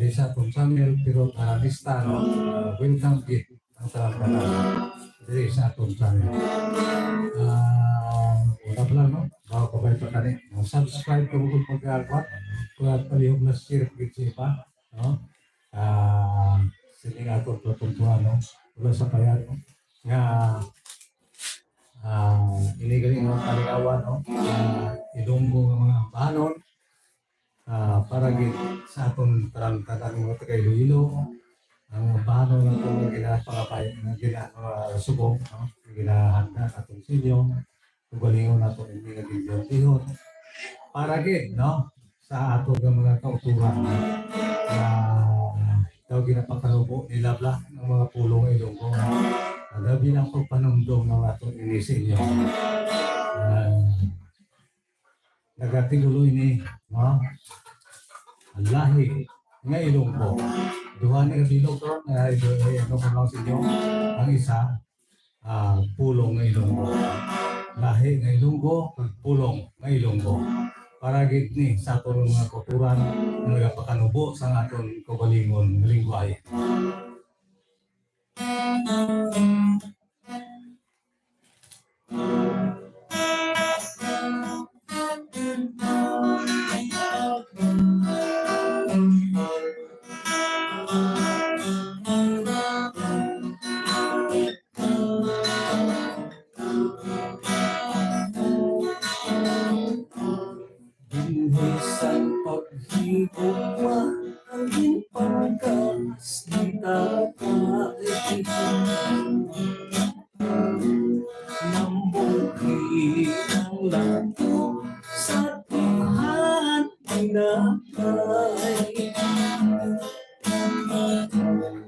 diri sa atong channel pero lista no welcome gift ang tanan diri sa atong channel. Wala pala no bago pa ba pa kani subscribe ko kung pag-alwat kuat palihog na share gid pa no sini ato tutuan no wala sa payan no nga ini galing mga kaligawan no Ilonggo nga mga banon para gid sa aton tarang-tarang mga taga Iloilo ang banon ng mga ginapakapay ng ginasubong no ginahanda atong silyo ugalingon nato hindi naging para gid no sa ato nga mga kauturan daw ginapakalubo nila bla ng mga pulong Ilonggo labi ng pagpanumdum ng atong inisilyo nagatigulo ini no lahi nga Ilonggo duha ni bilog ron ano ko lang sa inyo ang isa pulong nga Ilonggo lahi nga Ilonggo pulong nga Ilonggo para gid ni sa aton mga kulturan nga nagapakanubo sa aton kaugalingon nga lingwahe. Binisang paghigugma ang pagkas di tatay nambuhi ang lato sa Tuhan pinatay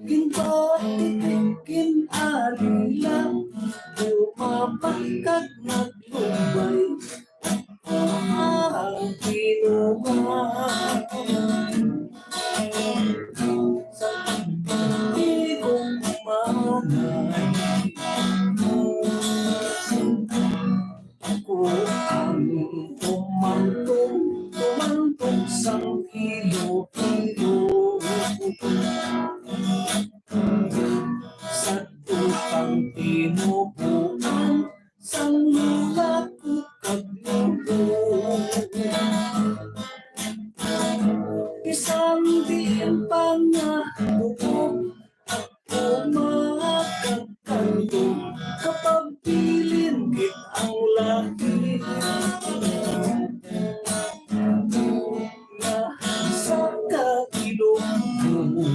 ginpatikin arilang bumapagkat naglumbay ang kinuha sa hindi kong manay ako ang tumantong sang ilo-ilo sa tutang tinubuan sang lulat isang diin pa nga bukog ako makakagkanto kapag pilin git ang laki na sa kailong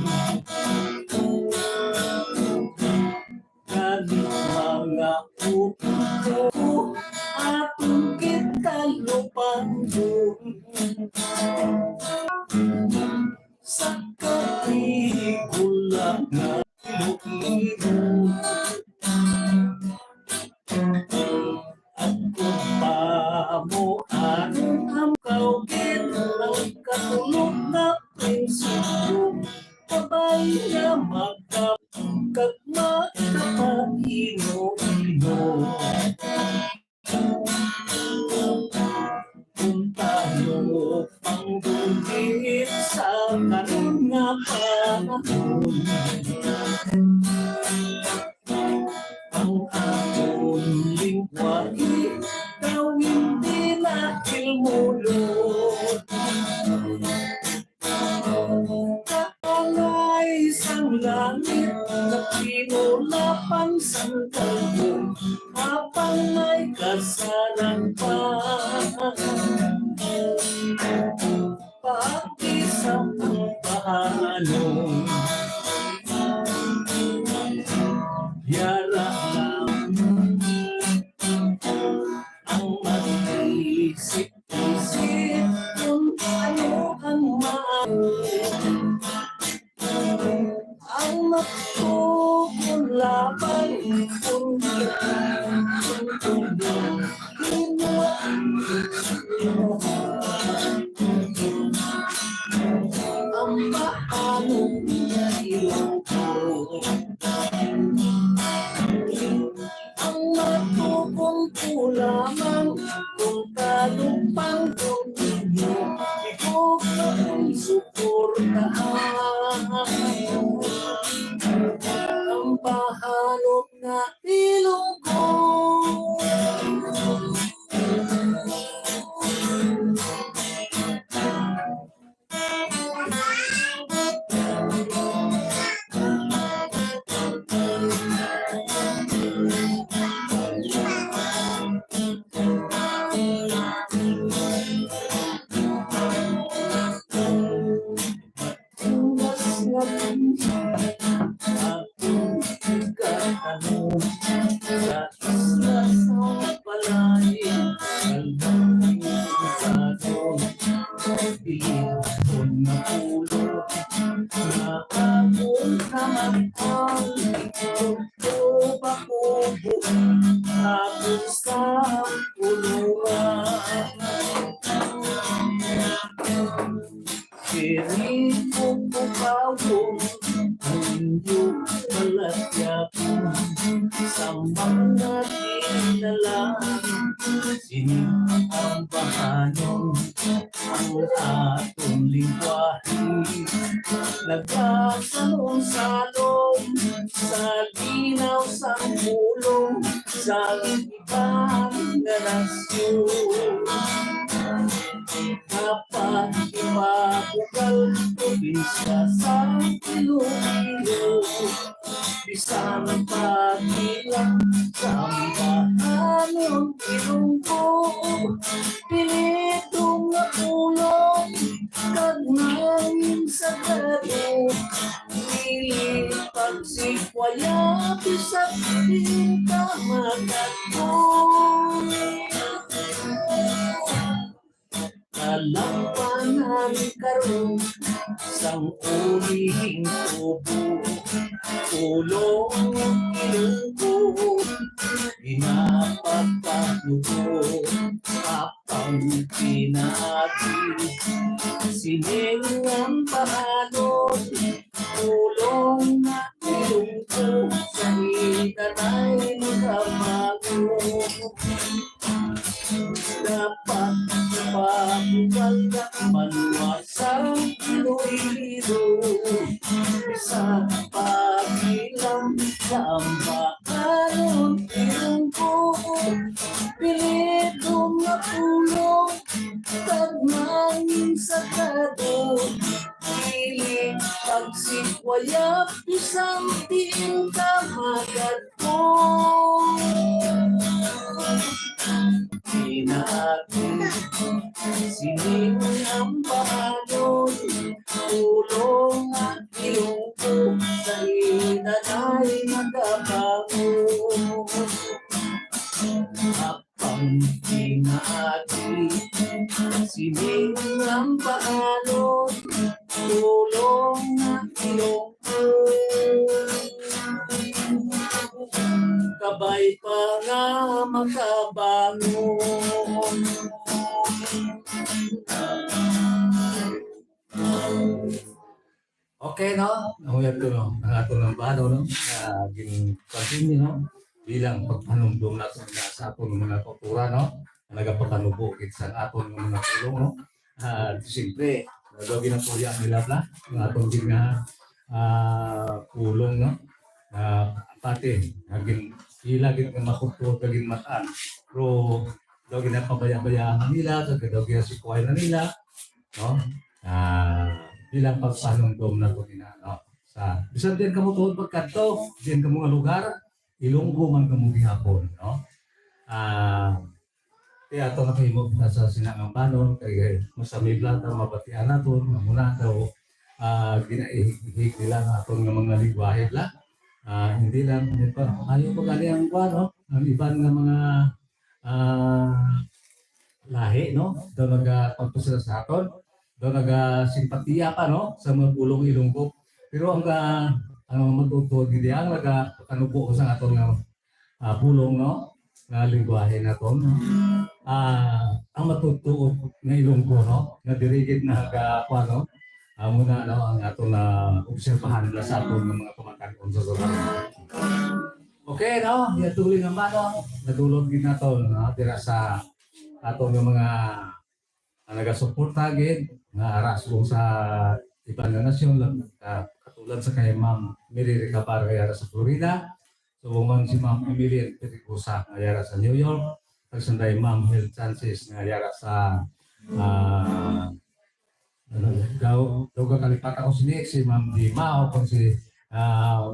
galing mga upo atong kita lupandong sa katigula na Iloilo at kung pamuan ang kaugin ang katulog na prinsipyo kabay na magkagma kapag Iloilo kung tayo pang bumit sa karoon nga panahon ang aton lingwahe gawin din natin mulot kakangay sang langit na pinulapang sang kalbong habang may kasalan pa pag-isang pahalong yara lang ang mag-isip-isip kung ano ang ang magkukulaban kung ang paanong Ilonggo ang magkukulaman kung talumpang kung inyo ikaw ang suportahan pupukawon ang inyong palatyapon sa mga dinalang. Siniambahanon ang atong lingwahe, nagkasalong-salong sa linaw sa pulong sa ibang nasyon. Dapat ipabugal probinsya sa Iloilo, bisan pagilang sa ambahanon Ilonggo, pilitong nga pulong kag nanging sagrado, dili pagsikwaya bisan di ka magadto. Kalampanan karon sang ulihing tubo, pulong Ilonggo, pinapagpanubo kapang pinagi. Siniambahanon pulong na Ilonggo, sa itanay magamago. Dapat ipabugal na manuwasang Iloilo, isang pagilang sa ambahanon Ilonggo, pilitong nga pulong kag nanging sagrado, dili pagsikwaya bisang diin ka magadto. Pinagi siniambahanon pulong at Ilonggo, sa itanay magabago. Apang pinagi siniambahanon pulong at Ilonggo, kabay pa nga makabangon. Okay, no? Nahuyag ko, no? Ang ato ng bano, no? Continue, no? Bilang pagpanumdum natin na sa ato ng mga kultura, no? Nagapagpanubukit sa ato ng mga tulong, no? Siyempre, nagawin ang tuya nila na, ang atong din nga kulong, no? Pati, naging ilagin ng makultura, naging mataan. Pero, daw ginapabaya-bayaan nila, daw ginasikway na nila, no? Bilang pagpanumdum na po nila, no? Bisan din kamo tuod pagkanto, din kamo nga lugar, Ilonggo man kamo gihapon, no? Kaya ito nakahimog na sa sinangang banon, kaya masamig lang na mabatian natin, muna daw ginaihig nila na itong mga ligwahid lang. Hindi lang, ayaw pa gali ang kuha, no? Ang iban nga mga lahi, no? Daw nagpagpasala sa aton, daw nagasimpatiya pa, no? Sa mga pulong Ilonggo. Pero ang matutod, hindi ang nagkanupo ko sa aton nga pulong, no? Nga lingwahe na ito, no? Ang matutuot ng Ilonggo, no? Nga dirigid na kuha, no? Muna, no? Ang ato na obserbahan nila sa aton ng mga kumakaroon sa lugar. Okay, no? Yatuloy naman, no? Nadulog din na ito, no? Tira sa ato ng mga nagasuporta agad, nga arasong sa ibang na nasyon lang, katulad sa kay Ma'am Mary Ricabar kaya sa Florida, so man si Ma'am Emily Pericosa nga sa New York, pagsanday Ma'am Health Chances nga sa daw kakalipat ako si Ma'am Di Mao kung si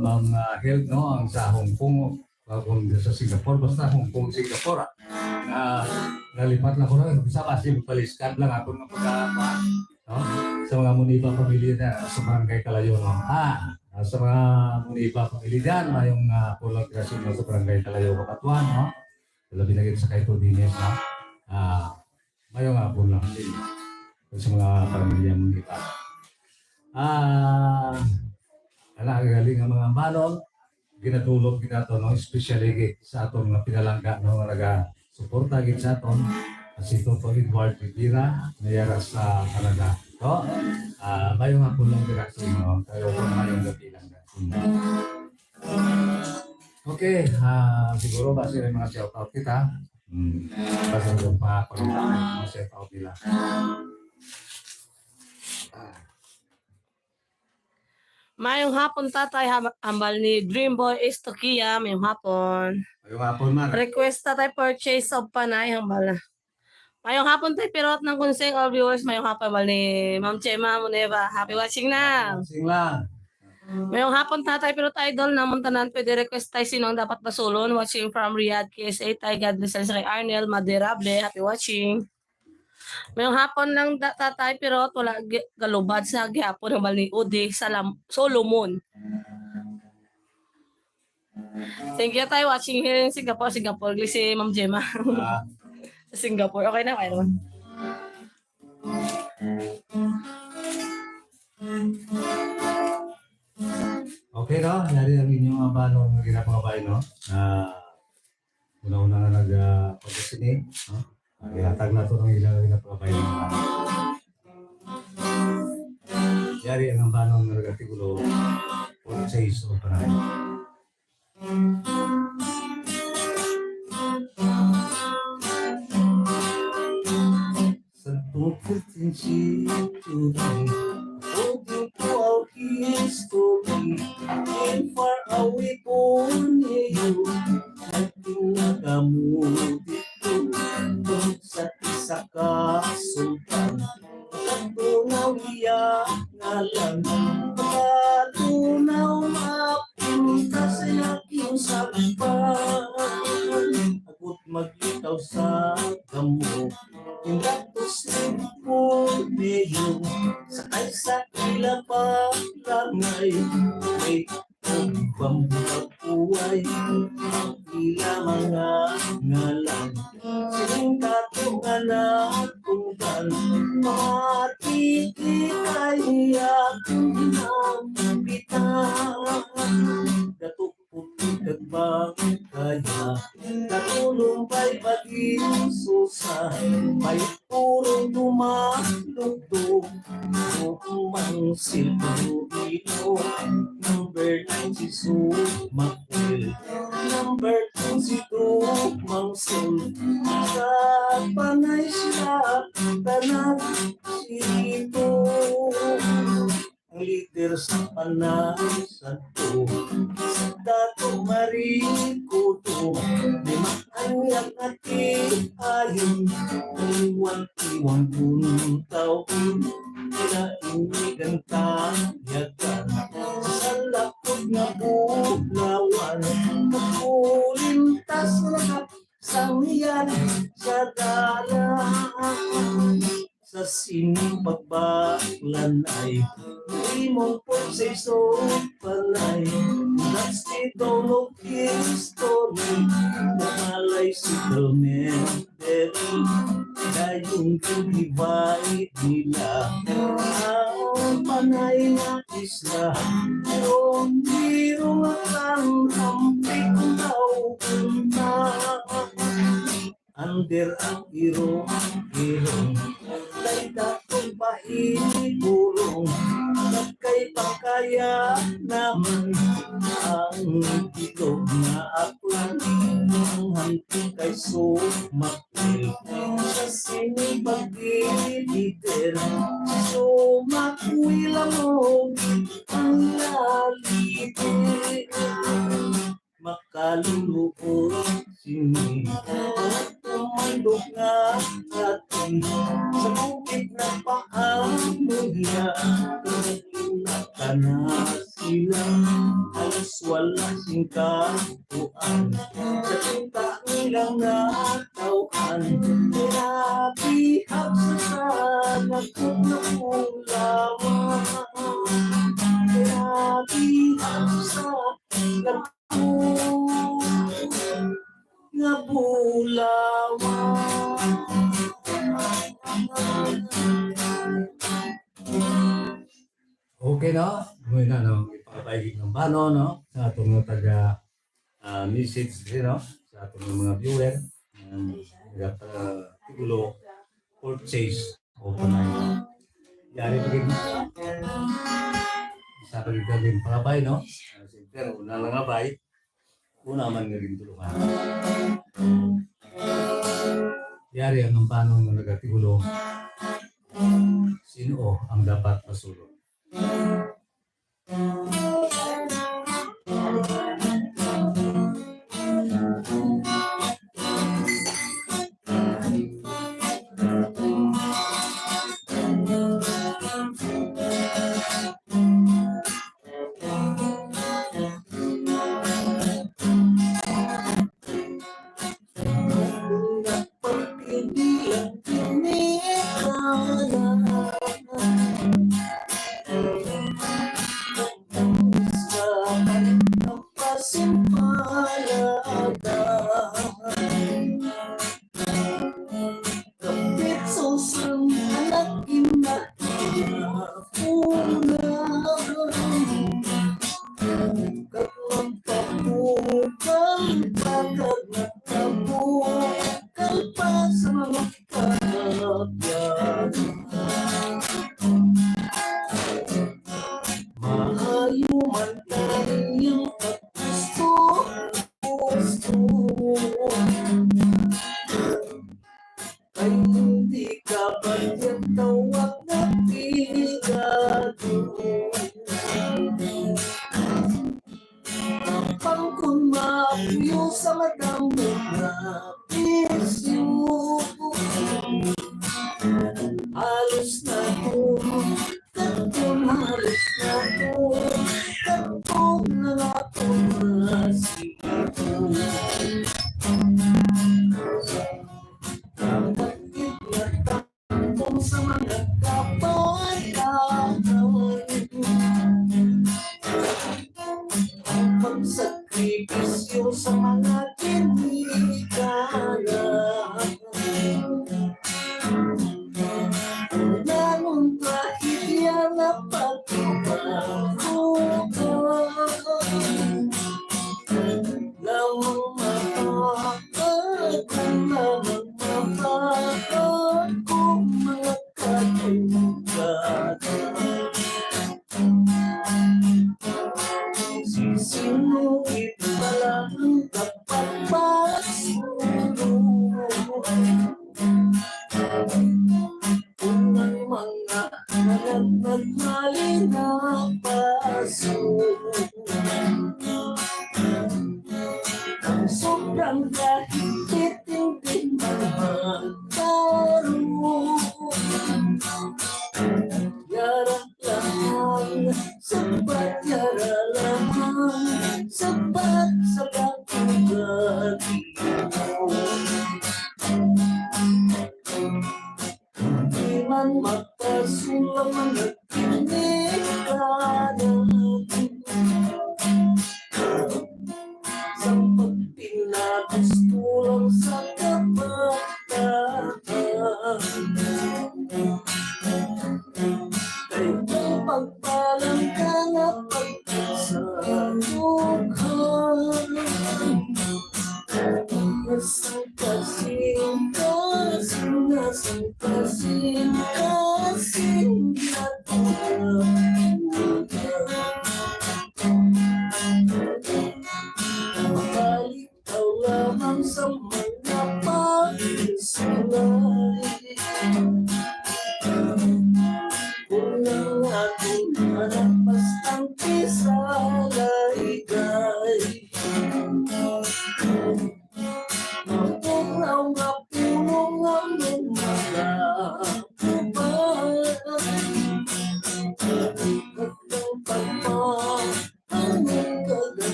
Ma'am Health, no, ang sa Hong Kong, kung sa Singapore, basta Hong Kong, Singapore. Nalipat na ko na, bisa kasi paliskat lang ako ng pagkakama, no? Sa mga Muniba pamilya na sa Barangay Kalayo, no? Sa mga Muniba pamilya dyan, mayong pulang kirasyon sa Barangay Kalayo, Kapatuan, no? Labi na sa kaito dinis, no? Mayong pulang din sa mga pamilya Muniba. Galing ang mga banon, ginatulog ginato, no? Especially sa atong pinalangga, no? Suporta gid sa aton si Toto Edward Rivera nayara sa Canada. So, mayong hapon lang dira sa inyo. Kayo po mayong gabi lang. Okay, siguro base ng mga shoutout kita. Base ng mga shoutout nila. Mayong hapon tatay, hambal ni Dreamboy Estokia, mayong hapon. Mayong hapon man. Request tatay purchase of panay, hambal na. Mayong hapon tayo pirot ng konseng all viewers, mayong hapon hambal ni Ma'am Chema Muneva. Happy watching na! Sing lang. Mayong hapon tatay pirot idol na muntanan, pwede request tayo sinong dapat basulon. Watching from Riyadh, KSA tayo, God bless kay Arnel Maderable, happy watching. Mayong hapon lang tatay pirot, wala galubad sa gihapon hambal ni Udi Solomon. Thank you tayo watching here in Singapore. Si Ma'am Gemma. Sa Singapore. Okay na, okay naman. Okay no, yari ang inyong abanong ginapangabay no. Una-una na nag-pagkasinig. Ihatag na ito ng ilang ginapangabay no. Yari ang abanong nag-artikulo o sa iso pa na. Sa tungkol today, holding to our history, and far away po niyo, ating nagamuti ko, sa isa ka sultan, katunaw iya nga lang, katunaw mapinta sa yaking sakpan, ako't maglitaw sa damo, Indatos ng puneyo, sakay sa ila pa langay, may pambagpuay, ang ila mga ngalan. Sining katungan na tunggal, matikikay akong ginambitan. Datuk puti kagbang kaya, katulong ba'y paging susay, may purong dumalugdog, umang silbino, number 9 si Sumakwil, number 2 si Tumang Sul, sa panay siya, tanang sito, ang leader sa panay santo, sa Dato Marikuto, lima anyang ati ayon, iwan-iwan puntaw, kinainigan kayagan, sa lakot na bulawan, kapulintas na sangyan sa dalan. Sa sining pagbaklanay, imong po sa iso palay, that's the dawn of history, nakalay si Clementary, dayong kagibay nila, ang panay na isla, biro ang hampik daw punta, under ang irong kay datong paibulong at kay pangkaya naman ang bilog na aklan ang hanting kay Sumakwil sa sinipag-ibiter Sumakwil mo ang lalite makaluluot sini tumandok nga atin sa bukid na paamuya ka na sila halos wala singkatuan sa tinta nilang natawan pinabihag sa sanag kung nakulawan pinabihag sa sanag nga bulawan. Okay no? Ngayon na no, ipakapahigit ng bano no sa atong mga taga message din no sa atong mga viewer tigulo purchase o panay. Yari pagin sa pagiging pangabay, no? Pero una lang abay, una man nga rin tulungan. Yari ang paano nga nagatigulo, sino ang dapat masulong.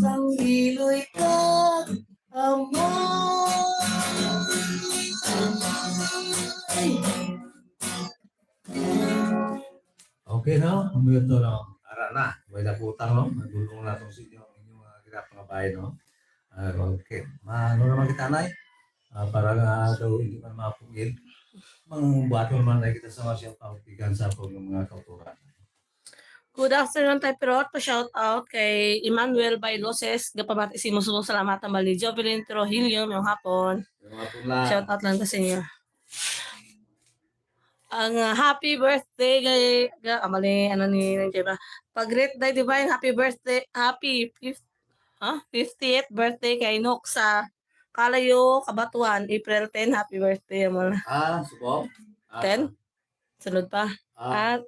sang ilo'y kag Okay no? Umiyot no? Ara na. May naputang no? Nagulong na itong sinyo. Inyong mga girap mga bahay no? Okay. Ano naman kita nay? Para nga daw hindi man mapugid. Mga bato naman na kita sa mga kautigan sa mga kauturan. Good afternoon tayo pero to shout out kay Emmanuel Bailoses. Gapamati si Musulong salamat ang bali. Jovelyn Trujillo, yung hapon. Yung mga pula. Shout out lang sa inyo. Ang happy birthday kay mali ano ni Jeba. Pag-greet day divine happy birthday, 50th birthday kay Nok sa Kalayo, Kabatuan, April 10, happy birthday mo na. Subong? 10? Sunod pa.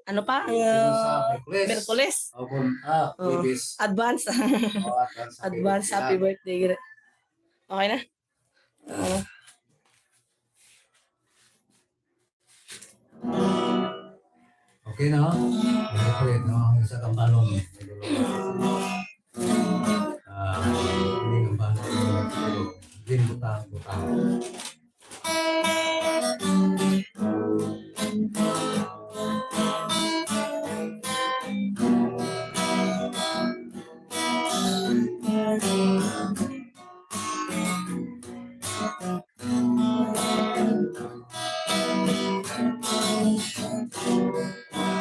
Ano pa? Merkules. Wibis. Advance. Advance happy birthday. Okay na? Okay na? Ano po yun, no? Ang isa kang balong. Hindi kang balong. Din butang.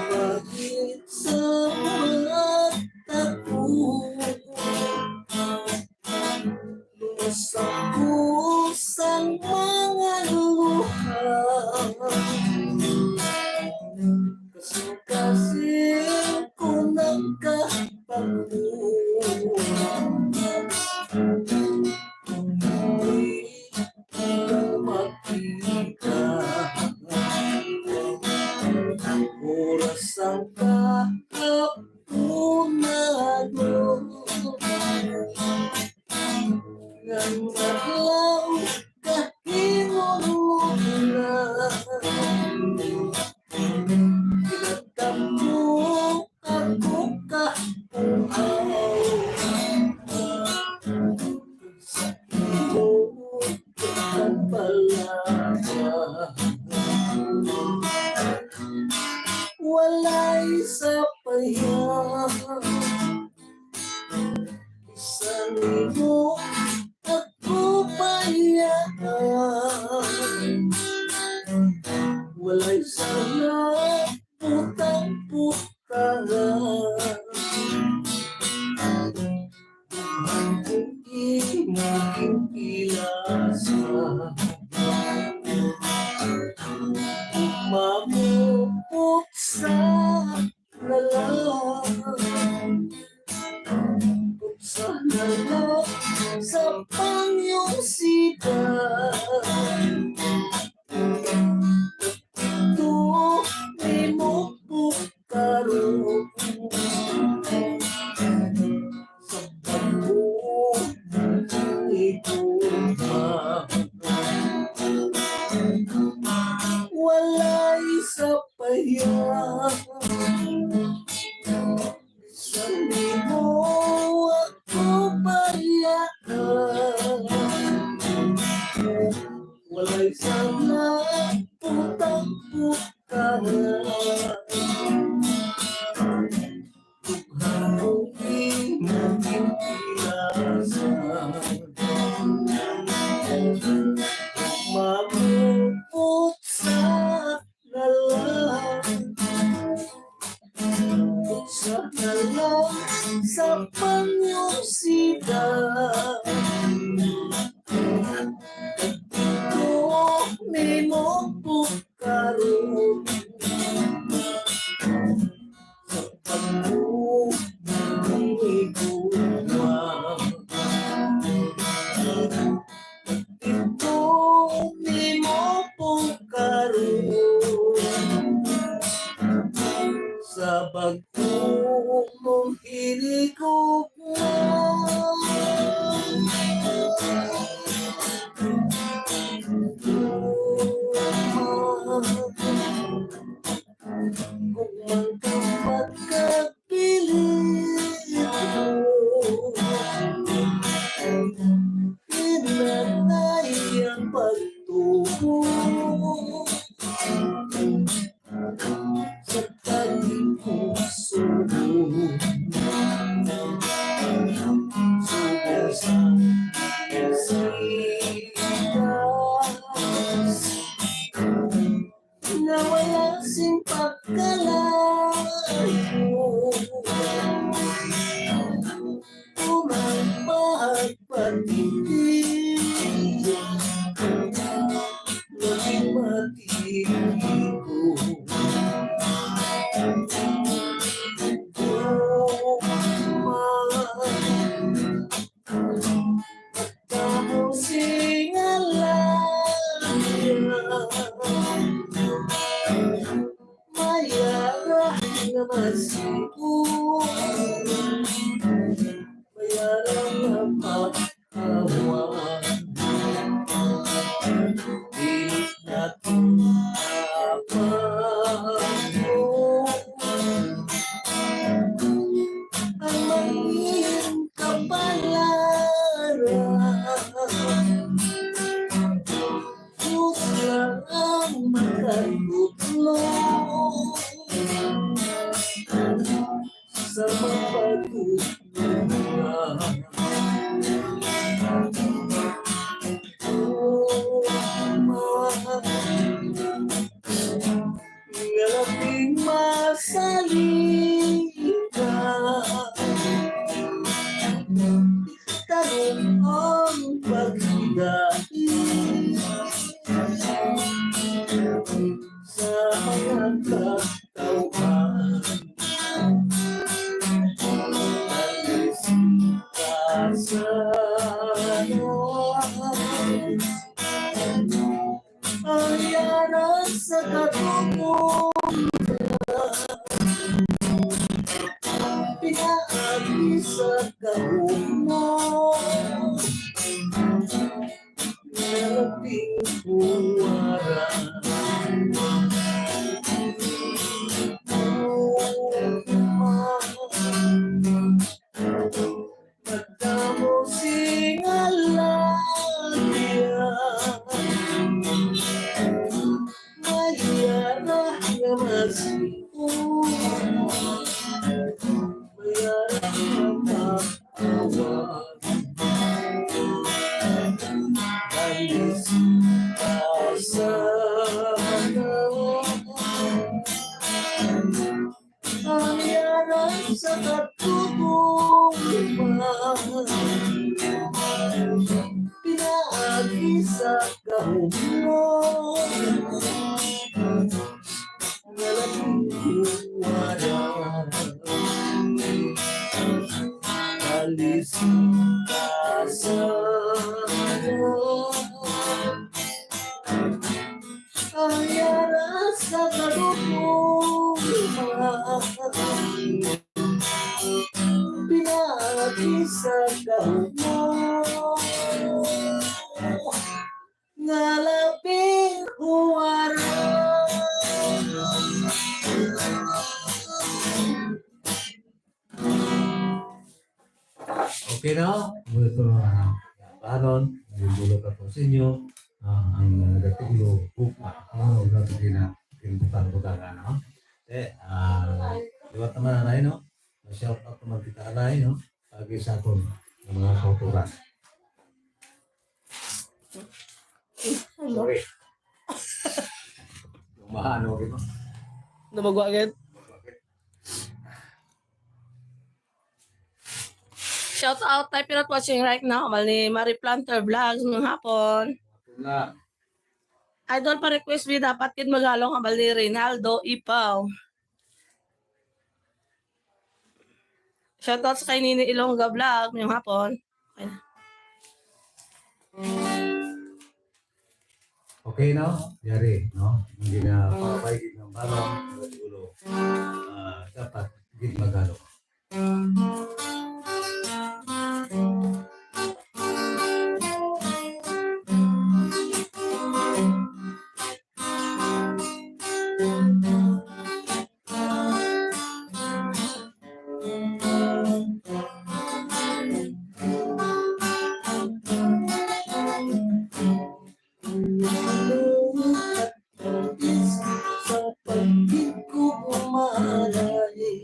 Bakit sa mata ko lumasak kusang mga luha kasi ko nagkapagod hindi ka makita oras ang kahapunan ng araw kahingon mo na pinagtamo ako kapuaw sa iyo ang palaka walay sa paya sa libo ako paya walay sana putang-putang kung imong kilasa mamupot sa lalang sa lalang sa panyong sida ito ay mo pukaro sa pagbuong ito walay sa paya sa libo ako paya walay sana putang-putang tughanong imong kilasa mamupot sa lalang sa lalang sa panyong sida ito ni mo pukaro sa pagbuong igulma ito ni mo pukaro sa bagong mong hinikog mo Naging matitigo. Tapos mayarah nga masipo, mayarah nga pagkawan, di natin apago ang maging kapalaran. Diyos lang ang makatutlo sa mapagtutulungan. Ngalaping masalita, tanong ang pagdahil sa mga katauhan. Ang yaran sa katutunan, pinaagi sa kahumon, nalaping buwaran. Magdamo singalandia, mayarah nga masipo, mayarah nga makawan. Alis asana, ang yaran sa katutuluan, pinaagi sa kahumon, ngalaping buwaran. Alis asana, ang yaran sa katutuluan, pinaagi sa kahumon, ngalaping huwaran. Okay na? Mula ito na panon, nagulot ako sa inyo, ang nagatulo, ang nagatulo na kinutang-tutang ano. Liwat naman na no? Shout out naman kita na no? Pagi sa aton ng mga kauturan. Sorry. Lumahan ako dito. Nabagwa agad. Shout out tayo pinat watching right now. Kamal ni Marie Planter Vlogs ng hapon. Wala. Idol pa request me dapat kin magalong kamal ni Reynaldo Ipaw. Shout out sa kay Nini Ilongga Vlog ng hapon. Okay na. Okay no? Yari, no? Hindi na papaigid ng balong, ulo. Dapat gid magalo. Sa pag-ibig ko umalay,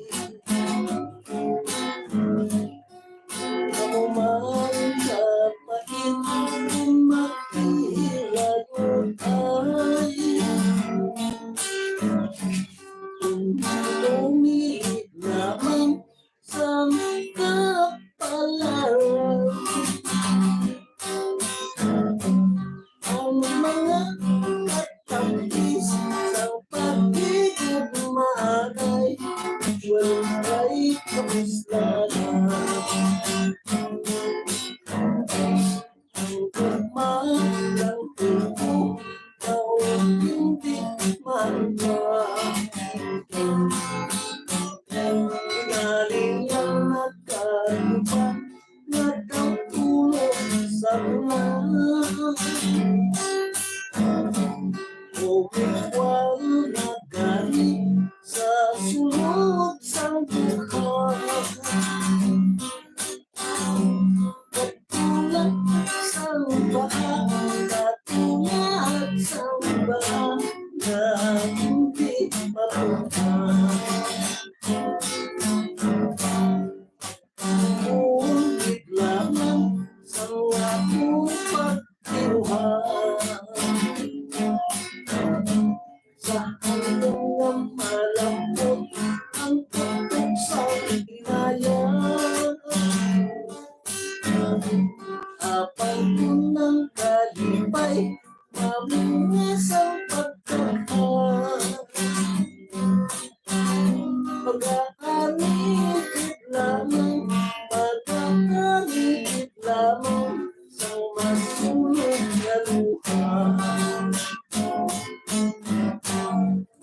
Apal ko ng kalipay, mabungas ang pagkakas. Pag-aanipit lamang, pag-aanipit lamang sa masulog na luha.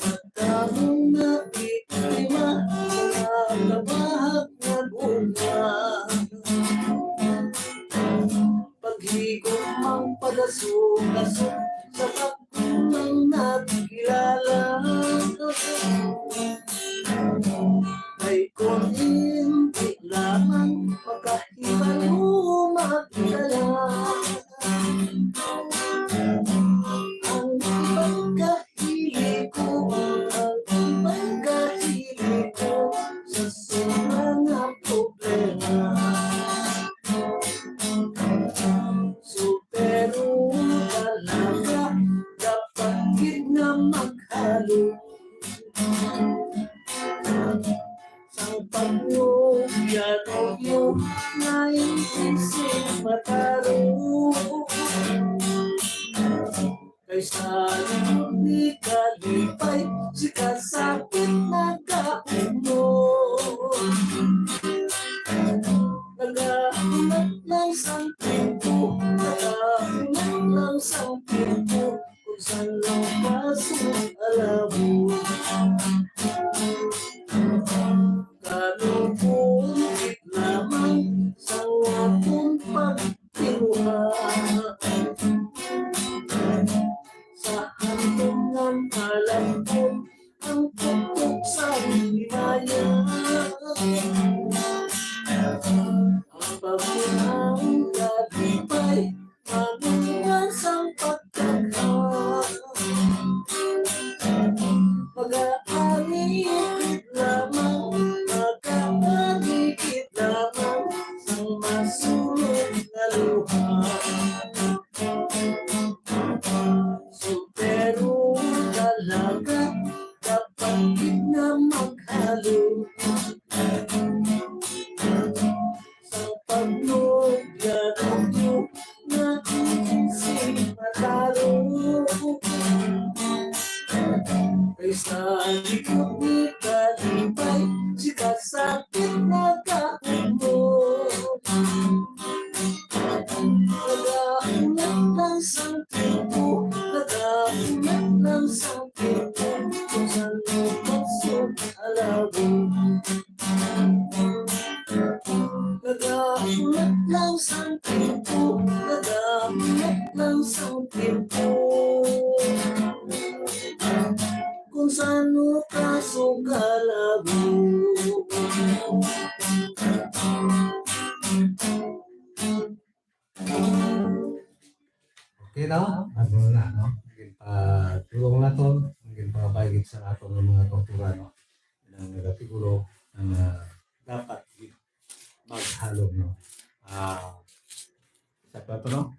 Magkamong nakikima sa kabahag na bunga. Paghigom ang pagasok-gasok sa pagkulang nagkilala. Ay kung hindi lamang magkahibalo magdala. Ang ibang kahili ko, ang ibang kahili ko sa sobrang problema. So pero talaga dapat gid na maghalo. Sang pagno-biano na isip mataro. Kaysa di kalipay, si kasapit na kaumo. Nag-aulat lang sang tempo, nag-aulat lang sang tempo, kung saan lang pasok alabo. Kalungkot lamang sa atong pagtinuha. Sa hantong ng kalangkot, ang tutok sa himaya. Ang pagpunang kalipay, mabungas ang pagkakas. Pag-aanipit lamang, pag-aanipit lamang sa masulog na luha. So pero talaga dapat gid na maghalo. Sa pagno-biano na isip matalo. Kaysa likod ni kalipay, si kasapit na kaumo. Nag-aulat lang sang tempo, nag-aulat lang sang tempo, kung saan mo pasok alabo. Nag-aulat lang sang tempo, nag-aulat lang sang tempo, kung saan mo pasok alabo. Okay na? Ano na, no? Mungkin pa tulong na to, mungkin pa bayigit sa atong mga kultura, no? Ang nagatigulo ang dapat maghalo, no? Sa pa to, no?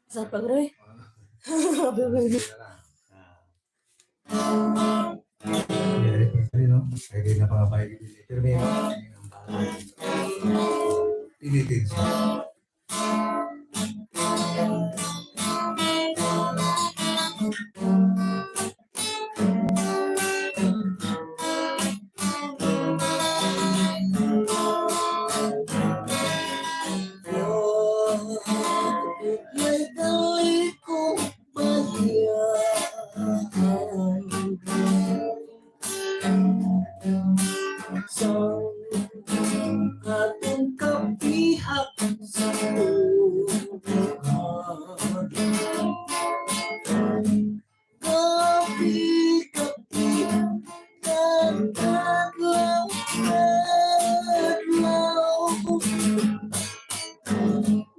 Sa pag-roy. Kaya din na pangabayigit din. Pero may ang bahala. Tinitid siya. May dali kong bayan sa atong kapihak sa buhay. Kapi-kapi, kadaglaw,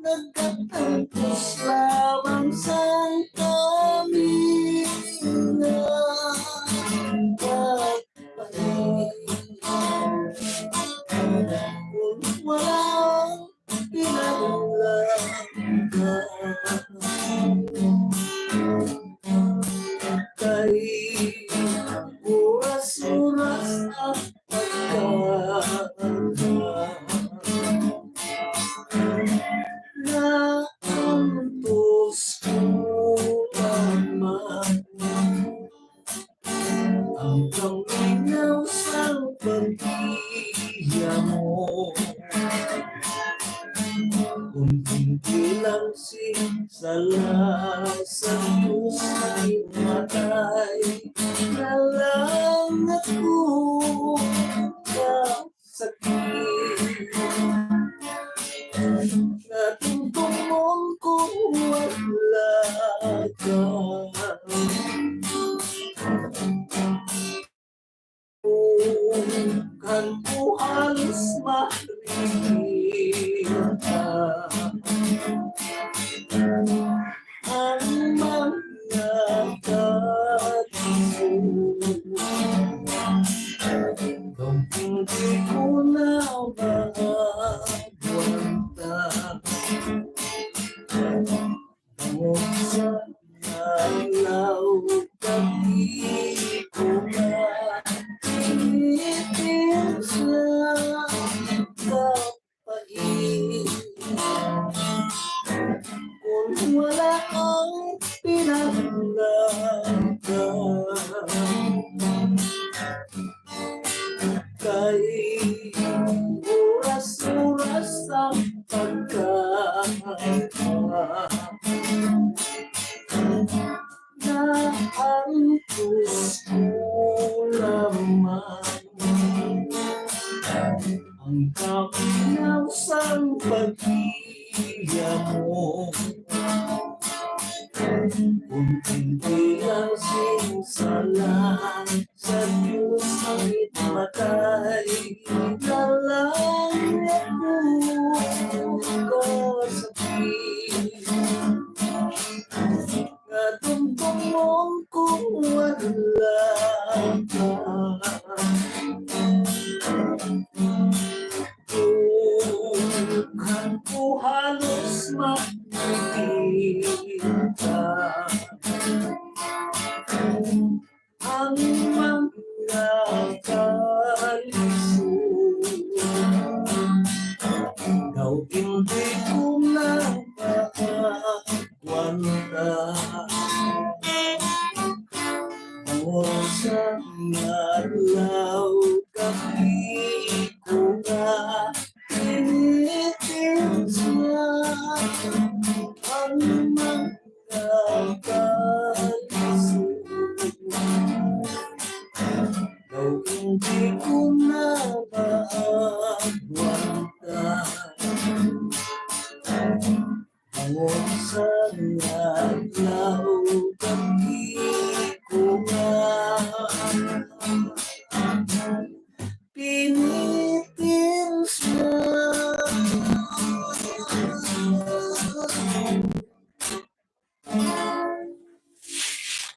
nagkatangkos lamang sang kami na pagpahinga. Kung walang pinag kunti lang sala sa pusa'y matay na lang ako kasakit. Natutumon ko wala ka. Bukan ku halos makita ang mga katiso. Hindi ko na mawanta mo sa alaw kami ko na itin sa kapait. Kung wala kang pinaglaban kay oras-oras ang pagkakatawa na ang puso lamang ang kakinasang pag-iya mo. Kung hindi ang sinsalan sa Diyos ang itmatay na lang ako kasakit. Natutumong ko wala ka. Bukan ko halos makikita ang mga kaliso. Daw hindi ko na mawanta ang oras na law kami ko na initin siya ang mga kaliso. Daw hindi ko na mawanta ang oras na law kami ko na pinitin siya.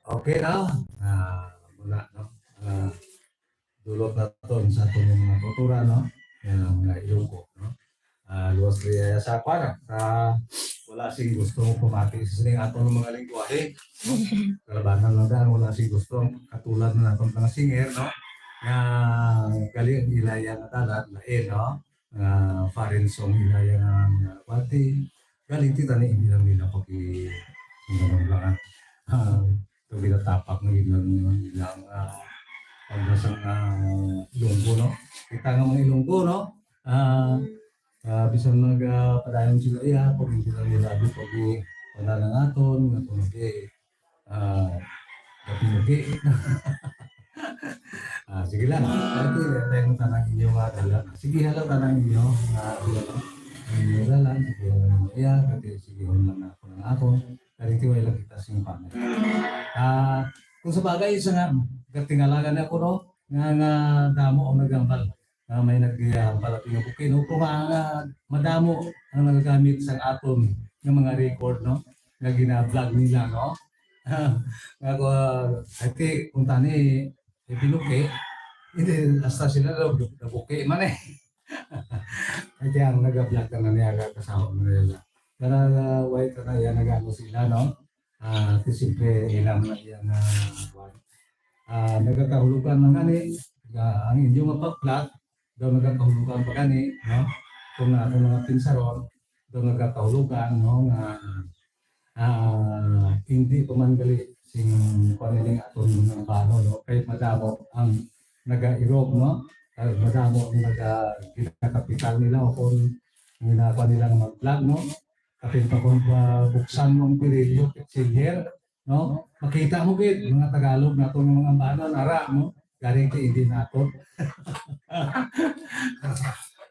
Okay na. Mula, no? Dulot na to sa itong mga kultura, no? Yan ang mga Ilonggo, no? Luwas kaya sa kwana, wala sing gusto pumati sa sining ato ng mga lingwahe. Kalabanan lang dahil wala sing gusto katulad na natong mga singer, no? Nga galing ilaya na talat, lain, no? Foreign song ilaya nga mga pati. Galing tita ni hindi lang nila pag-i-langan. Ito binatapak na ilang pagdasang Ilonggo, no? Kita nga mga Ilonggo, no? Bisan nagpadayon sila iya, pag hindi lang nila pag-i-panalang aton, nga pinugi. Sige lang, ito yung tanang inyo nga dalan. Sige halaw tanang inyo nga inyo dalan, sige halaw iya, sige halaw lang ako ng aton. Kaling tiway lang kita sing panay. Kung sa bagay, isa nga, katingalagan ako, no? Nga damo o nagambal. May nagpalapin ng bukin. Kung madamo ang nagagamit sa aton ng mga record, no? Nga gina-vlog nila, no? Nga ko, ati, kung tani, pinuki, hindi, hasta sila na buki man eh. Ati ang nag-vlog ka na niya, kasama mo nila. Kaya white na yan, nag-ano sila, no? Kasi siyempre, ilang na yan nagkakahulugan ng gani, ang inyong pag-plot, daw nagkakahulugan pa gani, no? Kung ato mga pinsaron, daw nagkakahulugan, no? Hindi pamangali sing paniling aton ng bano, no? Kahit madamo ang naga-irob, no? Kahit madamo ang nagkakapital nila o kung ginagawa nilang mag-vlog, no? Kapit pa kung buksan mong pirilyo, silver, no? Makita mo gid mga Tagalog nato ng mga banon ara, no? Galing kay hindi nato.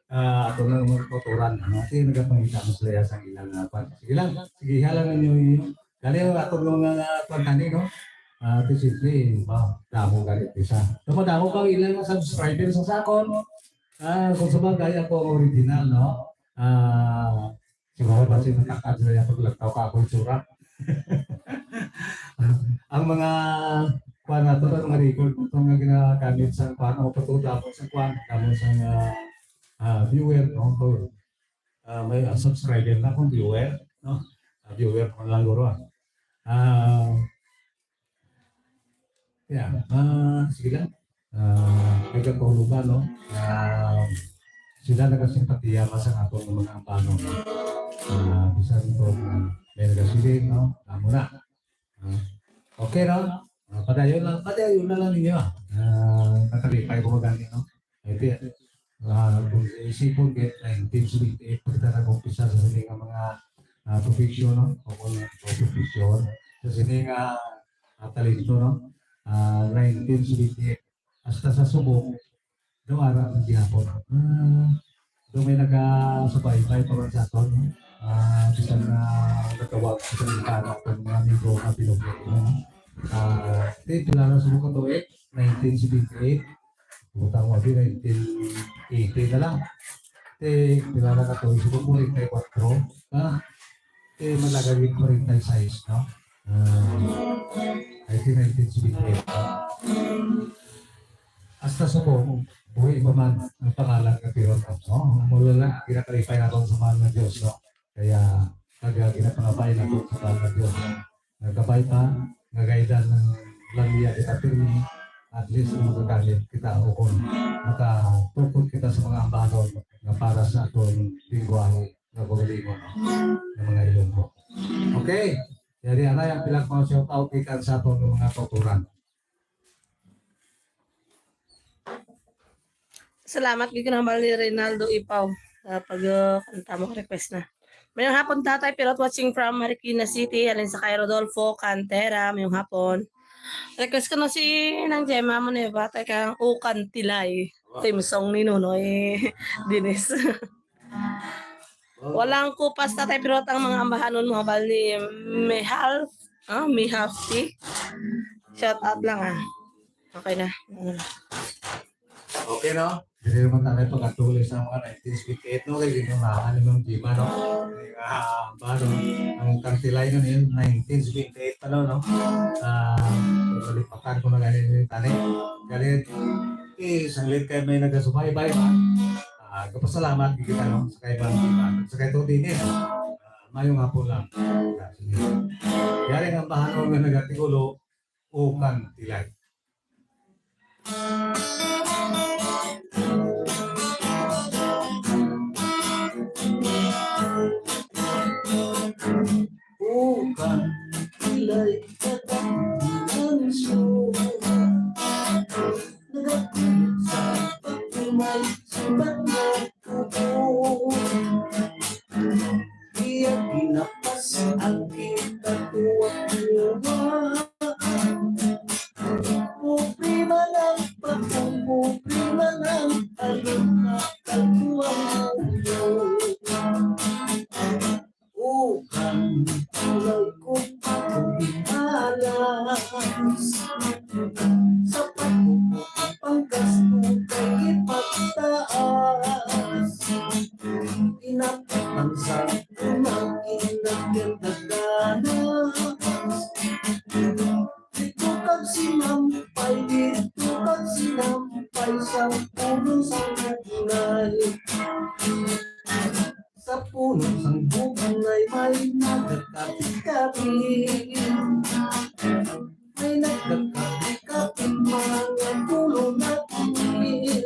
Ato na mga tuturan, no? Kasi nagapangita mo sila sa ilang pan. Sige lang, sige halang ninyo. Galing ato ng mga pagkani, no? Ito simple, damo galit isa. So, madamo bang ilang subscribers sa sakon? Kung sabagay ako original, no? Siguro ba siya natakad na yung paglagtaw ka ako itsura? Ang mga kuwan nato na mga record itong nga ginagamit sa kuwan o patuda po sa kuwan kamo sa viewer, no? May subscriber na akong viewer, no? Viewer ko lang guro. Sige lang. May kakahulugan, no? Sila nagasimpatiya sa ato ng mga paano. Bisan ito may nagasilig, no? Muna. Okay, no? Padayon na lang ninyo. Nakalipay ko magani, no? Ito, kung isipon, get 1978, pagkita nag-umpisa sa sining mga profesyon, no? O kung profesyon. Sa sining talento, no? 1978 hasta sa subok doon araw ng gihapon. Doon may nagasubaybay pa rin sa aton. Bisa na natawag sa kanilang ng mga amigo na pinag-uwi. Ito lang sa subok ito 1978. Butang wabi 1980 na lang. Pinala ka ito, subok mo rin tayo 4. Malagagit mo rin tayo size, no? I think 1978. Hasta sa po, buhay pa man ang pangalan ng Pirot. Mula lang, kinakalipay na itong sa mahal ng Diyos. No? Kaya, ginapangabay na itong sa mahal ng Diyos. Nagkabay pa, nagaidan ng lamia kita pirmi, at least magagamit kita o kung makatukod kita sa mga ambanon na para sa itong lingwahe na pagalingon ng mga Ilonggo. Okay? Jadi ana yang bilang mau shout out ikan satu ng mga tuturan. Salamat gid na ni Rinaldo Ipaw sa pagkanta mo request na. Mayong hapon tatay pero watching from Marikina City alin sa kay Rodolfo Cantera mayong hapon. Request ko na si nang Gemma mo na ba tay kang Ukan Tilay. Team song ni Nonoy Dines. Walang kupas tatay pero ang mga ambahanon mo bal ni Mihalti. Shout out lang Okay na. Okay, no? Jadi naman tayo pagkatuloy sa mga 1958, no? Kaya ginamaan ng Jima, no? Bago, ang kantilay nun yun, 1958 pa, no? Pagkalipakan ko na ganin yung tani. Galit, sanglit kayo may nagasubaybay, ba? Kapasalamat kita, no? Sa kayo bang Jima. Sa kayo ito din, mayong hapon lang. Yari ang bahanon na nagatigulo, Ukan Tilay. Ukan Tilay katansyo nagakulit sa pagmay simbat na kubo iya pinapas ang kita tuwag-tuwa Puprima ng pakong puprima ng alin na kalbuang ulo Ukan Tilay ko pagkumalas sa pagpanggasto kay ipagtaas Pinapatang sa umangin nagdagdagas Dito kag sinampay, dito kag sinampay sa puno sa naginay Sa puno sang bugay may nagkakapit-kapit May nagkakapit-kapit mga pulo na tingin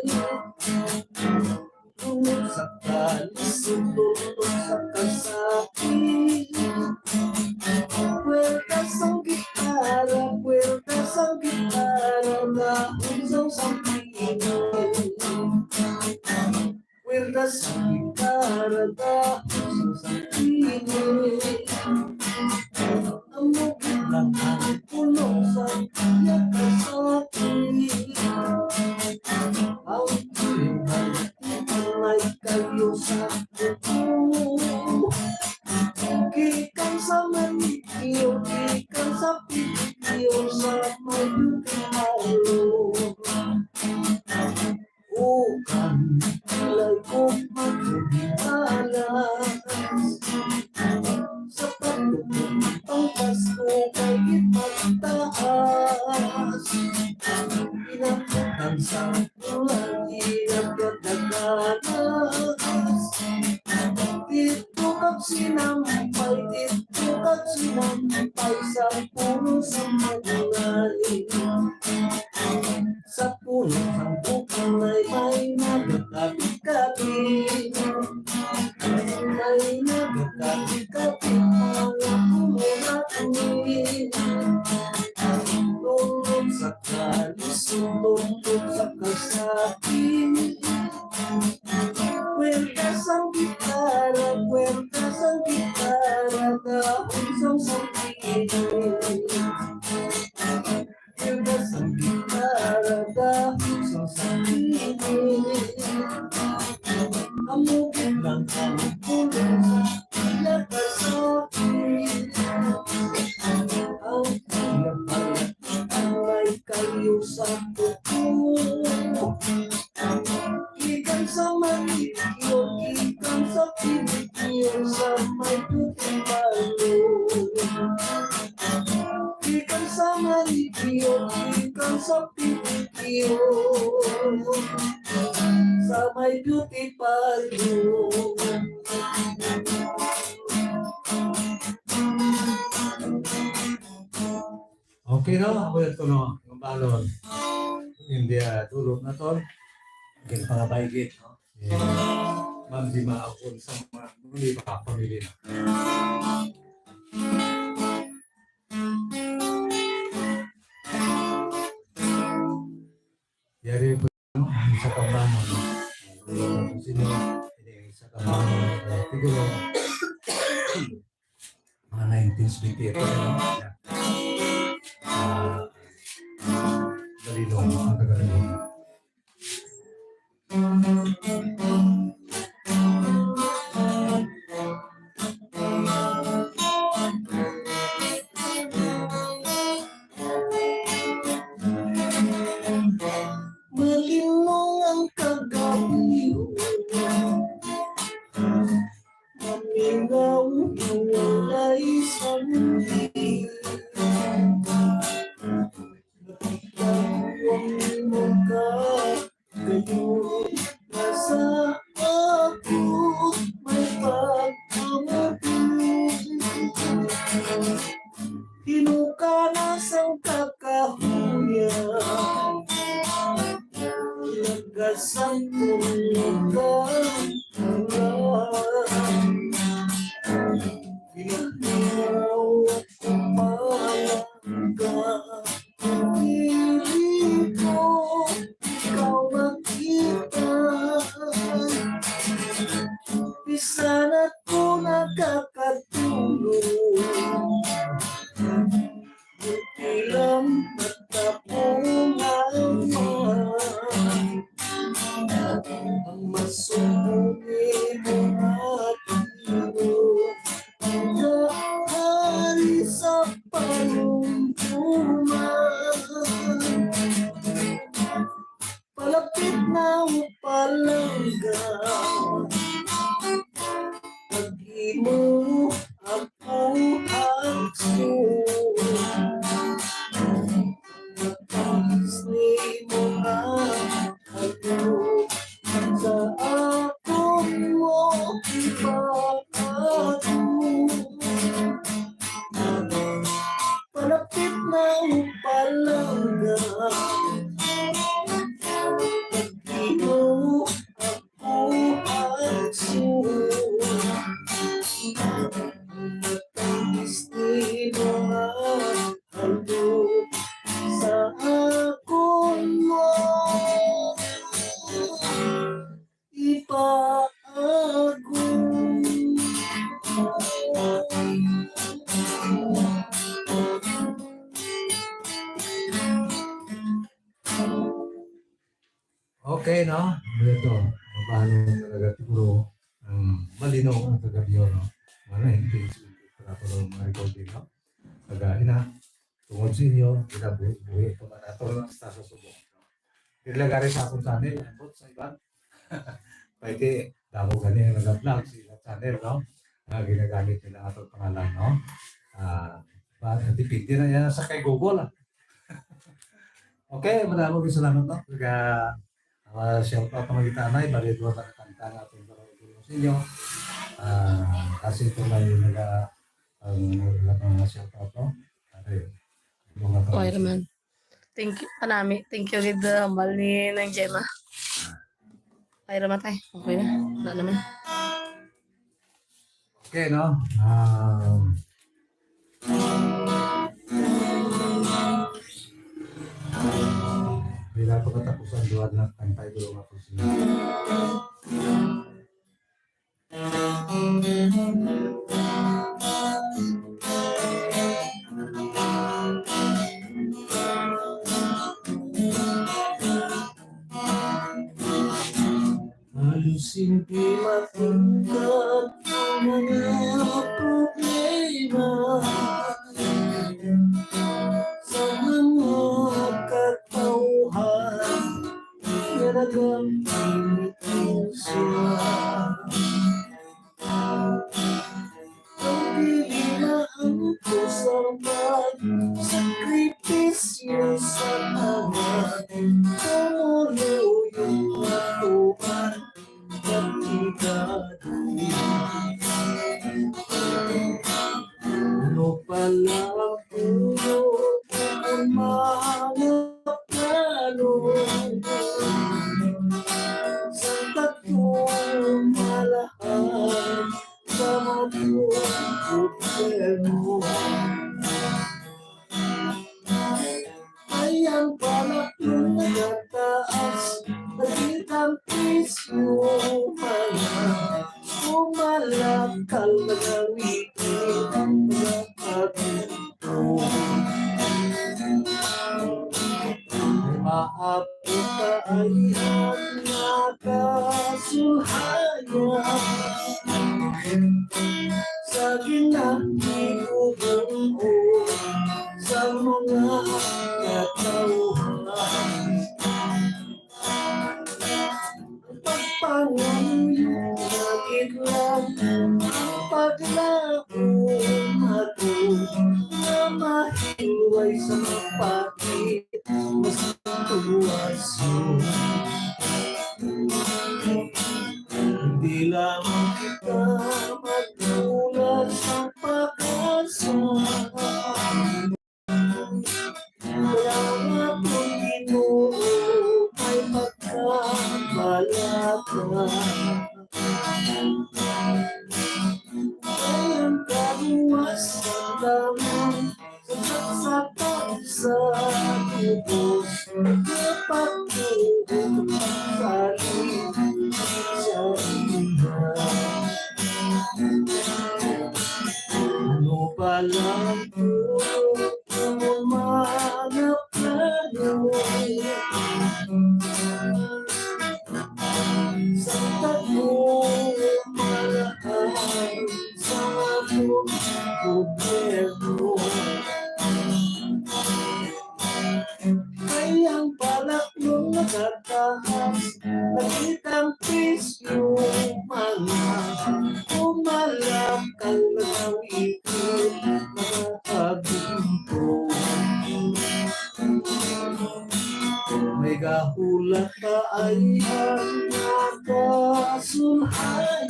Tunod sa kalisod, tunod sa kasakit Puwertas ang gitara na unsaw sa pingin Puwertas ang gitara na sa pinig. Ang bukid lang ang puno sa yakasakit. Ang piling ay kayo sa buko. Gikan sa manikyo, gikan sa pitikyo, sa mayukalo. Ukan, ilay ko magbumalas. Sa pagtutong ang Pasko kay ipagtaas. Pinaputan sa bulan, inagdadaganas. Dito kag sinampay, dito kag sinampay sa puno sa magulay. Sa puno sa bukal ay may nagkakabi-kabi. May nagkakabi-kabi mga puno na tuwin. Tulog sa kalisod, tulog sa kasapin. Puertas ang gitara, dahon sa sampingin. Puertas ang gitara, dahon sa sampingin. Ang bukid lang ang puno sa yakasakit. Ang pinapalat ay kayo sa buko. Gikan sa manikyo, gikan sa pinikyo, sa may tutibalo. Gikan sa manikyo, gikan sa pinikyo, sa may tutibalo. Okay na, ako ito no, yung balon. Hindi tulog na to. Hindi pa baigit, no? Ma'am, di maakon sa mga hindi pa pamilya na. Yari po, no? Sa kabano, no? Sino, sa kabano, siguro, mga 1928, no? Dalilong, ang tagalong. Malinong ang kagabi, mamingaw ang walay sa mundi. Nakitawang mga ngayon, nasa ako may pagkamutin. Hinukanas ang kakahuyan, nagasang tulugan ang pinagminaw at kumalaga. Hindi ko ikaw makita, bisan at ko nakakatulog. Buti lang natapungan ang masumungin mo at ino. Ang kahari sa panungkuman, palapit na upalangga. Pag-imo ako akso, nagpakisni mo na ako. Sa akong mo ipakato, palapit na upalangga. Pag-ino ako akso, Okay, no? Ito, paano talaga siguro malinaw ang tagabiyo, no? Ano, hindi para mga recording, no? Kagaya tungod sa inyo, buhay ito man ato lang sa susubok. Ilagari sa akong channel, abot sa iba. Pwede, damo gani ang nag-vlog sa channel, no? Ginagamit nila atong pangalan, no? Dipindi na yan sa kay Google, Okay, maraming salamat, no? Shout out mga gitanay, bali doon nakakanta na atong tulong sa inyo. Kasi ito may mga shout out, no? Okay naman. Thank you, Panami. Thank you with the hambal ni Nang Gemma. Okay naman tayo. Okay na. Wala naman. Okay, no? Bila pagkatapusan doon na kantay doon ako sa inyo. Halos hindi matanggap ang mga problema sa mga katauhan na nagamitin sila. Pagbilaan ko sa pagsakripisyo sa mga tumulo yung matukan at ikatuloy. Ano pala ang puno ang mga plano sa tatlong malahan sa matulong gobyerno. Ay ang balak yung nagataas, nagitang pisyo mga sumalakal na gawitin ang mga pagpunto. Maabot pa ay ang nakasulhayan sa ginahibubong ko sa mga katauhan. Ang pagpangayon na biglang ang paglaho mato na mahiway sa mapakit mas tuwasyo. Hindi lamang kita magmula sa pag-asa, kaya nga kung Ginoo ay magkabalaka. Ay ang kaluwas ng damang sasapat sa tubos na pagtugot sa liit sa iha. Ano pala ang puno ng mga plano sa tatlong malahan sa atong gobyerno. Ay ang balak nung nagataas, nakitang pisyo mga umalakal na gawitin mga pagpunto. May gahulat pa ay ang nakasulhayan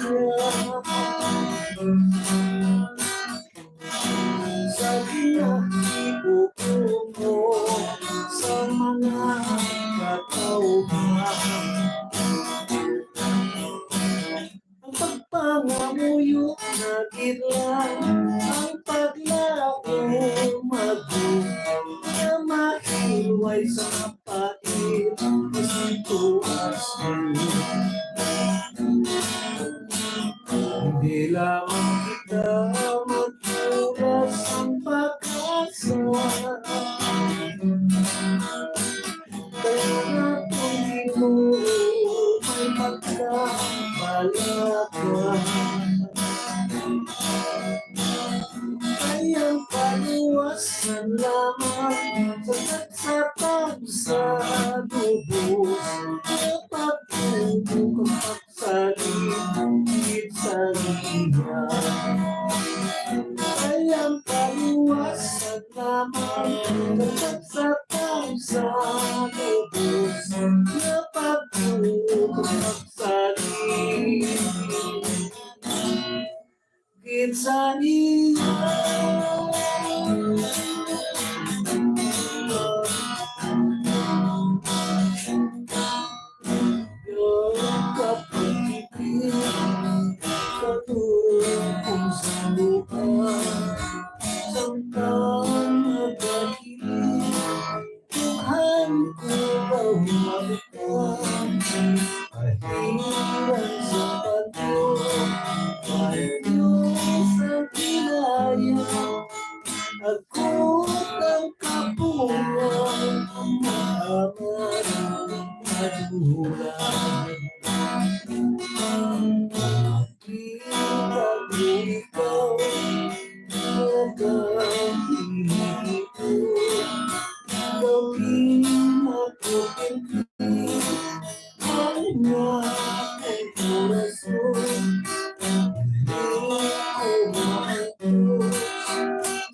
sa ginahibubong mo sa mga katauhan. Ang pagpangamuyo na gitlang ang paglaho mago na mahiway sa pait mas tuwas mo. Hindi lamang kita magturas ang pag-asa, kaya nga kung Ginoo niya. Ay ang paliwasan naman Nagkat sa tangsa Lubos na pagpapagsalit Kitsa niya Yung kapag-ibig Katulong kung sa lupa Samtang nagdahilig Tuhan ko daw mabutan Ay, Iwan sa bagyo Ay Diyos ang kinaya Ako ang kapungan Maaman madulang Nakita ko ikaw Nagkahilig ko Gawin ako pinti Ang aking korason Di ko maayos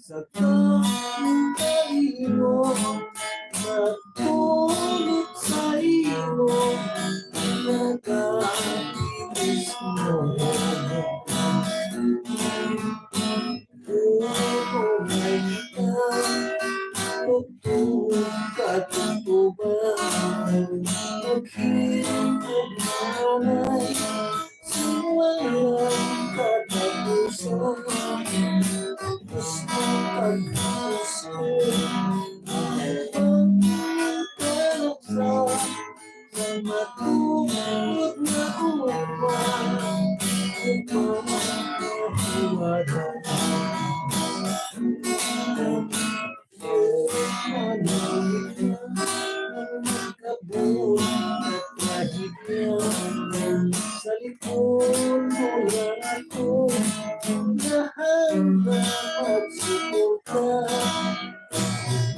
Sa kaming mo Matulog sa iyo Nagkainis mo Kung may kita Tugtog ka tugtuban Maghirap nanay Siwalang katapusan Gusto pag-gusto Ang kalaksa Sa matungkot na uwan Upang mahiwala sa likod mo lang ako nahanda magsuporta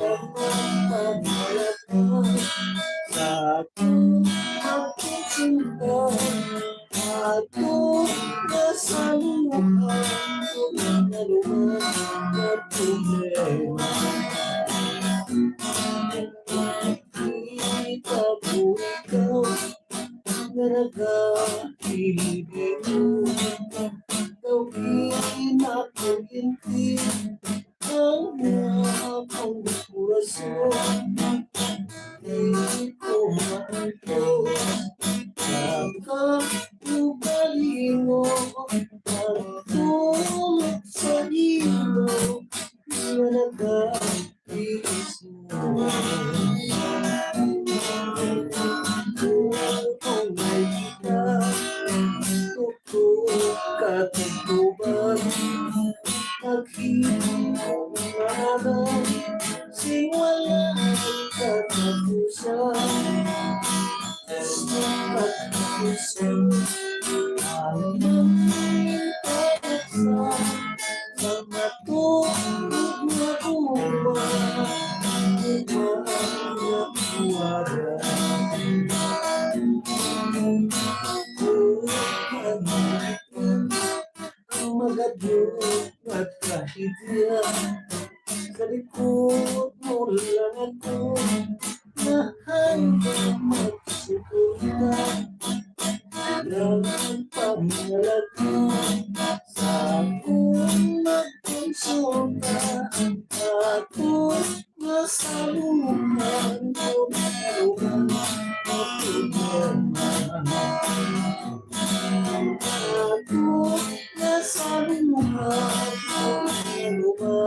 pagmamahalat mo sa aking pagkisinta ako nasaluhan kung naluman na problema kita po ikaw na nagkahilig mo gawin ako hindi ang akong kurasyon hindi ko maayos nakakubali mo pagtulog sa iyo na nagkainis mo kung may kita tugtog ka tugtuban Naghihintong malam Sing walang katapusan Gusto pagkapusan Alam ng pagkaksa Sa matulog na uwan Upang nakuwala Ang magadyo at kahit yan sa likod mo lang ako na hanggang magsuporta lang ang pamalat mo sa akong magkonsulta ako nasaluhan kung naluhan at problema ako nasaluhan kung naluhan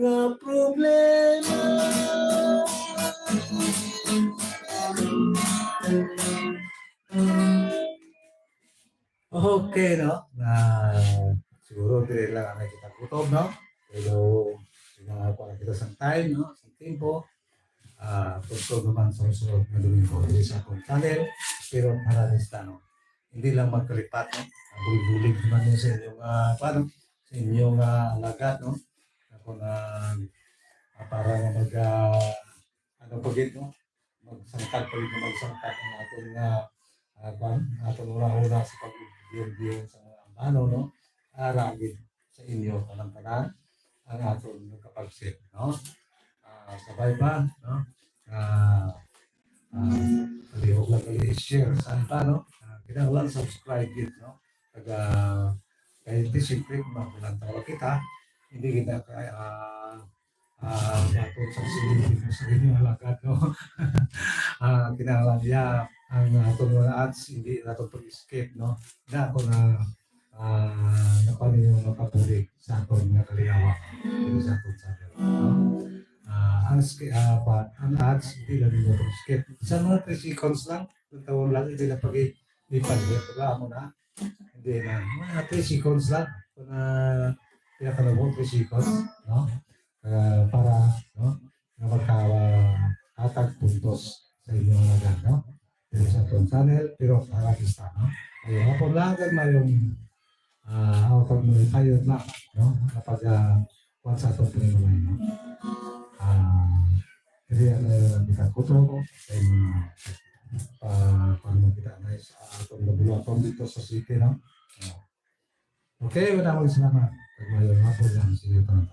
nga problema okay, no? Na siguro dire lang ang kita kutob, no? Pero pinangako na kita sa time, no? Sa tempo. Tugtog naman sa susunod na Domingo dito sa akong channel. Pero haralista, no? Hindi lang magkalipat, no? Bulig-bulig naman yun sa inyong, paano? Sa inyong alagat, no? Ako na para mag, ano pa no? Magsangkad pa rin na magsangkad ang ating ato una sa pag-review sa mga ano, no? Aragid sa inyo tanan-tanan ang aton kapag-share, no? Sabay ba, no? Palihog lang kayo i-share saan pa, no? Kinahanglan subscribe yun, no? Kahit siyempre, magulang tawa kita, hindi kita kaya dapat sa silipin mo sa inyo alagad, no? Kinahanglan niya ang atong mga ads, hindi natin pag-escape, no? Na ako na napanin yung makapulig sa atong nga kaliyawa, hindi sa atong channel, no? Ang ads, hindi lang yung pag-escape. Sa mga 3 seconds lang, kung tawag lang, hindi na pag-ipag-hit, wala mo na. Hindi na, mga 3 seconds lang, kung pinakalabong 3 seconds, no? Para, no? Na magkakatag puntos sa inyong lagan, no? Pero sa atong channel, pero para kita, no? Ay, hapon lang na yung outang mo tayo na, no? Kapag once sa atong pinagulay, no? Jadi kita kuto sa mga paano kita na sa atong labulaton dito sa city, no? Okay, maraming salamat. Pag mayroon hapon lang, see you tanan.